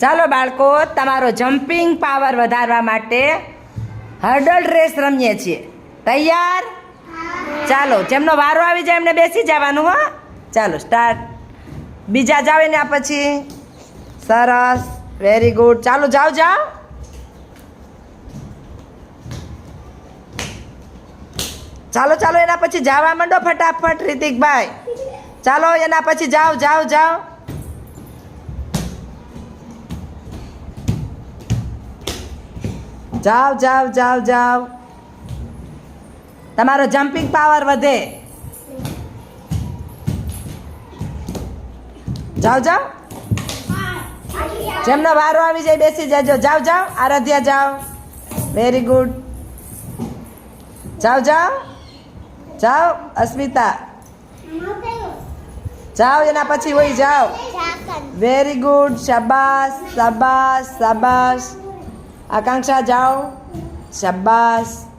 ચાલો બાળકો, તમારો જમ્પિંગ પાવર વધારવા માટે હર્ડલ રેસ રમીએ છીએ. તૈયાર? ચાલો, જેમનો વારો આવી જાય એમને બેસી જવાનું. હો, ચાલો સ્ટાર્ટ. બીજા જાવ એના પછી. સરસ, વેરી ગુડ. ચાલો જાઓ જાઓ. ચાલો ચાલો, એના પછી જવા માંડો ફટાફટ રિતિકભાઈ. ચાલો એના પછી જાઓ જાઓ જાઓ. જાઓ જાઓ જાઓ જાઓ. તમારો જમ્પિંગ પાવર વધે. જાઓ જાઓ. જેમનો વારો આવી જાય બેસી જાજો. જાઓ જાઓ. આરાધ્યા જાઓ. Very good. જાઓ જાઓ જાઓ. અસ્મિતા જાઓ, એના પછી વહી જાઓ. Very good. શાબાશ શાબાશ શાબાશ. આકાંક્ષા જાઓ. શાબાશ.